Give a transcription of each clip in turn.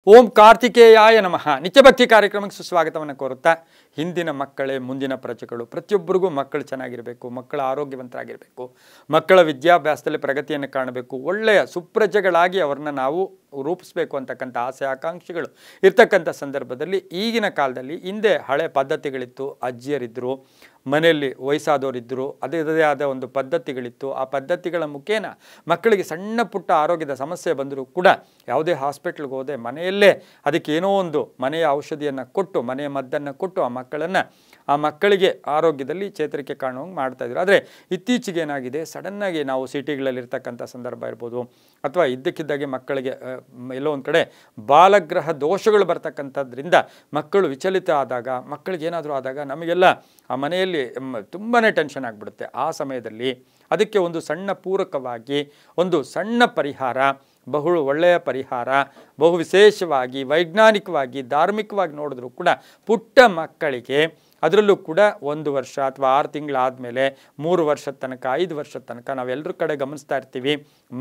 ಓಂ ಕಾರ್ತಿಕೇಯಾಯ ನಮಃ. ನಿತ್ಯಭಕ್ತಿ ಕಾರ್ಯಕ್ರಮಕ್ಕೆ ಸುಸ್ವಾಗತವನ್ನು ಕೋರುತ್ತಾ, ಹಿಂದಿನ ಮಕ್ಕಳೇ ಮುಂದಿನ ಪ್ರಜೆಗಳು. ಪ್ರತಿಯೊಬ್ಬರಿಗೂ ಮಕ್ಕಳು ಚೆನ್ನಾಗಿರಬೇಕು, ಮಕ್ಕಳ ಆರೋಗ್ಯವಂತರಾಗಿರಬೇಕು, ಮಕ್ಕಳ ವಿದ್ಯಾಭ್ಯಾಸದಲ್ಲಿ ಪ್ರಗತಿಯನ್ನು ಕಾಣಬೇಕು, ಒಳ್ಳೆಯ ಸುಪ್ರಜೆಗಳಾಗಿ ಅವ್ರನ್ನ ನಾವು ರೂಪಿಸಬೇಕು ಅಂತಕ್ಕಂಥ ಆಸೆ ಆಕಾಂಕ್ಷೆಗಳು ಇರ್ತಕ್ಕಂಥ ಸಂದರ್ಭದಲ್ಲಿ ಈಗಿನ ಕಾಲದಲ್ಲಿ ಹಿಂದೆ ಹಳೆ ಪದ್ಧತಿಗಳಿತ್ತು. ಅಜ್ಜಿಯರಿದ್ದರು, ಮನೆಯಲ್ಲಿ ವಯಸ್ಸಾದವರಿದ್ದರು, ಅದೇ ಆದ ಒಂದು ಪದ್ಧತಿಗಳಿತ್ತು. ಆ ಪದ್ಧತಿಗಳ ಮುಖೇನ ಮಕ್ಕಳಿಗೆ ಸಣ್ಣ ಪುಟ್ಟ ಆರೋಗ್ಯದ ಸಮಸ್ಯೆ ಬಂದರೂ ಕೂಡ ಯಾವುದೇ ಹಾಸ್ಪಿಟ್ಲ್ಗೆ ಹೋದೆ ಮನೆಯಲ್ಲೇ ಅದಕ್ಕೆ ಏನೋ ಒಂದು ಮನೆಯ ಔಷಧಿಯನ್ನು ಕೊಟ್ಟು, ಮನೆಯ ಮದ್ದನ್ನು ಕೊಟ್ಟು ಆ ಮಕ್ಕಳಿಗೆ ಆರೋಗ್ಯದಲ್ಲಿ ಚೇತರಿಕೆ ಕಾಣುವಂಗೆ ಮಾಡ್ತಾಯಿದ್ರು. ಆದರೆ ಇತ್ತೀಚೆಗೆ ಏನಾಗಿದೆ, ಸಡನ್ನಾಗಿ ನಾವು ಸಿಟಿಗಳಲ್ಲಿರ್ತಕ್ಕಂಥ ಸಂದರ್ಭ ಇರ್ಬೋದು, ಅಥವಾ ಇದ್ದಕ್ಕಿದ್ದಾಗೆ ಮಕ್ಕಳಿಗೆ ಎಲ್ಲೋ ಒಂದು ಕಡೆ ಬಾಲಗ್ರಹ ದೋಷಗಳು ಬರ್ತಕ್ಕಂಥದ್ರಿಂದ ಮಕ್ಕಳು ವಿಚಲಿತ ಆದಾಗ, ಮಕ್ಕಳಿಗೆ ಏನಾದರೂ ಆದಾಗ ನಮಗೆಲ್ಲ ಆ ಮನೆಯಲ್ಲಿ ತುಂಬಾ ಟೆನ್ಷನ್ ಆಗಿಬಿಡುತ್ತೆ. ಆ ಸಮಯದಲ್ಲಿ ಅದಕ್ಕೆ ಒಂದು ಸಣ್ಣ ಪೂರಕವಾಗಿ ಒಂದು ಸಣ್ಣ ಪರಿಹಾರ, ಬಹು ಒಳ್ಳೆಯ ಪರಿಹಾರ, ಬಹು ವಿಶೇಷವಾಗಿ ವೈಜ್ಞಾನಿಕವಾಗಿ ಧಾರ್ಮಿಕವಾಗಿ ನೋಡಿದ್ರೂ ಕೂಡ ಪುಟ್ಟ ಮಕ್ಕಳಿಗೆ, ಅದರಲ್ಲೂ ಕೂಡ 1 ವರ್ಷ ಅಥವಾ 6 ತಿಂಗಳಾದಮೇಲೆ 3 ವರ್ಷದ ತನಕ 5 ವರ್ಷದ ತನಕ ನಾವೆಲ್ಲರ ಕಡೆ ಗಮನಿಸ್ತಾ ಇರ್ತೀವಿ.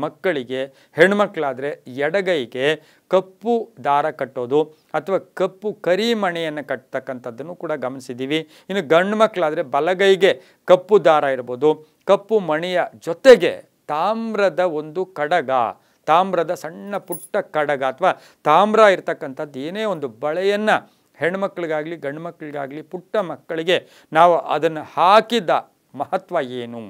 ಮಕ್ಕಳಿಗೆ ಹೆಣ್ಮಕ್ಳಾದರೆ ಎಡಗೈಗೆ ಕಪ್ಪು ದಾರ ಕಟ್ಟೋದು ಅಥವಾ ಕಪ್ಪು ಕರಿಮಣೆಯನ್ನು ಕಟ್ತಕ್ಕಂಥದ್ದನ್ನು ಕೂಡ ಗಮನಿಸಿದ್ದೀವಿ. ಇನ್ನು ಗಂಡು ಮಕ್ಕಳಾದರೆ ಬಲಗೈಗೆ ಕಪ್ಪು ದಾರ ಇರ್ಬೋದು, ಕಪ್ಪು ಮಣಿಯ ಜೊತೆಗೆ ತಾಮ್ರದ ಒಂದು ಕಡಗ, ತಾಮ್ರದ ಸಣ್ಣ ಪುಟ್ಟ ಕಡಗ ಅಥವಾ ತಾಮ್ರ ಇರ್ತಕ್ಕಂಥದ್ದು ಏನೇ ಒಂದು ಬಳೆಯನ್ನು ಹೆಣ್ಮಕ್ಳಿಗಾಗಲಿ ಗಂಡು ಮಕ್ಕಳಿಗಾಗಲಿ ಪುಟ್ಟ ಮಕ್ಕಳಿಗೆ ನಾವು ಅದನ್ನು ಹಾಕಿದ ಮಹತ್ವ ಏನು?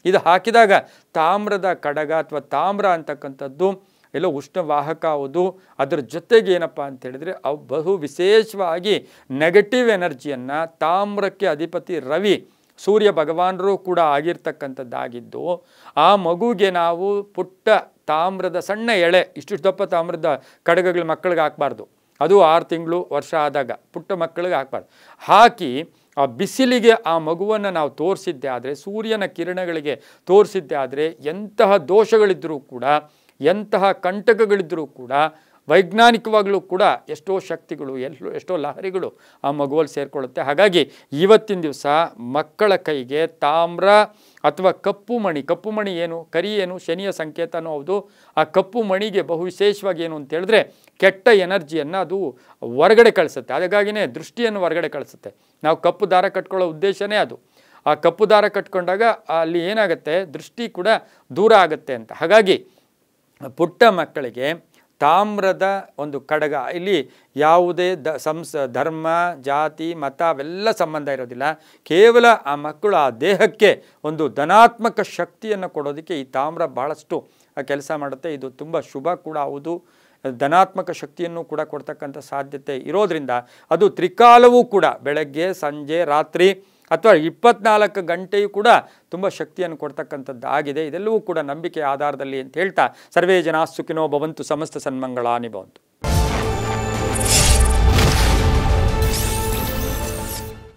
ಇದು ಹಾಕಿದಾಗ ತಾಮ್ರದ ಕಡಗ ಅಥವಾ ತಾಮ್ರ ಅಂತಕ್ಕಂಥದ್ದು ಎಲ್ಲೋ ಉಷ್ಣವಾಹಕ ಹೌದು. ಅದರ ಜೊತೆಗೆ ಏನಪ್ಪ ಅಂತೇಳಿದರೆ ಅವು ಬಹು ವಿಶೇಷವಾಗಿ ನೆಗೆಟಿವ್ ಎನರ್ಜಿಯನ್ನು, ತಾಮ್ರಕ್ಕೆ ಅಧಿಪತಿ ರವಿ ಸೂರ್ಯ ಭಗವಾನರು ಕೂಡ ಆಗಿರ್ತಕ್ಕಂಥದ್ದಾಗಿದ್ದು, ಆ ಮಗುಗೆ ನಾವು ಪುಟ್ಟ ತಾಮ್ರದ ಸಣ್ಣ ಎಳೆ ಇಷ್ಟು ದಪ್ಪ ತಾಮ್ರದ ಕಡಗಗಳು ಮಕ್ಕಳಿಗೆ ಹಾಕಬಾರ್ದು. ಅದು 6 ತಿಂಗಳು ವರ್ಷ ಆದಾಗ ಪುಟ್ಟ ಮಕ್ಕಳಿಗೆ ಹಾಕಬಾರ್ದು. ಹಾಕಿ ಆ ಬಿಸಿಲಿಗೆ ಆ ಮಗುವನ್ನು ನಾವು ತೋರಿಸಿದ್ದೆ ಆದರೆ, ಸೂರ್ಯನ ಕಿರಣಗಳಿಗೆ ತೋರಿಸಿದ್ದೆ ಆದರೆ, ಎಂತಹ ದೋಷಗಳಿದ್ದರೂ ಕೂಡ, ಎಂತಹ ಕಂಟಕಗಳಿದ್ದರೂ ಕೂಡ, ವೈಜ್ಞಾನಿಕವಾಗಲೂ ಕೂಡ ಎಷ್ಟೋ ಶಕ್ತಿಗಳು, ಎಷ್ಟೋ ಲಹರಿಗಳು ಆ ಮಗುವಲ್ಲಿ ಸೇರಿಕೊಳ್ಳುತ್ತೆ. ಹಾಗಾಗಿ ಇವತ್ತಿನ ದಿವಸ ಮಕ್ಕಳ ಕೈಗೆ ತಾಮ್ರ ಅಥವಾ ಕಪ್ಪು ಮಣಿ ಏನು, ಕರಿ ಏನು, ಶನಿಯ ಸಂಕೇತನೂ ಹೌದು. ಆ ಕಪ್ಪು ಮಣಿಗೆ ಬಹು ವಿಶೇಷವಾಗಿ ಏನು ಅಂತ ಹೇಳಿದ್ರೆ ಕೆಟ್ಟ ಎನರ್ಜಿಯನ್ನು ಅದು ಹೊರಗಡೆ ಕಳಿಸುತ್ತೆ. ಹಾಗಾಗಿನೇ ದೃಷ್ಟಿಯನ್ನು ಹೊರಗಡೆ ಕಳಿಸುತ್ತೆ. ನಾವು ಕಪ್ಪು ದಾರ ಕಟ್ಕೊಳ್ಳೋ ಉದ್ದೇಶನೇ ಅದು. ಆ ಕಪ್ಪು ದಾರ ಕಟ್ಕೊಂಡಾಗ ಅಲ್ಲಿ ಏನಾಗುತ್ತೆ, ದೃಷ್ಟಿ ಕೂಡ ದೂರ ಆಗುತ್ತೆ ಅಂತ. ಹಾಗಾಗಿ ಪುಟ್ಟ ಮಕ್ಕಳಿಗೆ ತಾಮ್ರದ ಒಂದು ಕಡಗ, ಇಲ್ಲಿ ಯಾವುದೇ ಧರ್ಮ, ಜಾತಿ, ಮತ ಅವೆಲ್ಲ ಸಂಬಂಧ ಇರೋದಿಲ್ಲ. ಕೇವಲ ಆ ಮಕ್ಕಳು ಆ ದೇಹಕ್ಕೆ ಒಂದು ಧನಾತ್ಮಕ ಶಕ್ತಿಯನ್ನು ಕೊಡೋದಕ್ಕೆ ಈ ತಾಮ್ರ ಬಹಳಷ್ಟು ಕೆಲಸ ಮಾಡುತ್ತೆ. ಇದು ತುಂಬ ಶುಭ ಕೂಡ ಹೌದು. ಧನಾತ್ಮಕ ಶಕ್ತಿಯನ್ನು ಕೂಡ ಕೊಡ್ತಕ್ಕಂಥ ಸಾಧ್ಯತೆ ಇರೋದರಿಂದ ಅದು ತ್ರಿಕಾಲವೂ ಕೂಡ, ಬೆಳಗ್ಗೆ, ಸಂಜೆ, ರಾತ್ರಿ ಅಥವಾ 24 ಗಂಟೆಯೂ ಕೂಡ ತುಂಬ ಶಕ್ತಿಯನ್ನು ಕೊಡ್ತಕ್ಕಂಥದ್ದು ಆಗಿದೆ. ಇದೆಲ್ಲವೂ ಕೂಡ ನಂಬಿಕೆ ಆಧಾರದಲ್ಲಿ ಅಂತ ಹೇಳ್ತಾ, ಸರ್ವೇ ಜನಾಃ ಸುಖಿನೋ ಭವಂತು, ಸಮಸ್ತ ಸನ್ಮಂಗಳಾನಿ ಭವಂತು.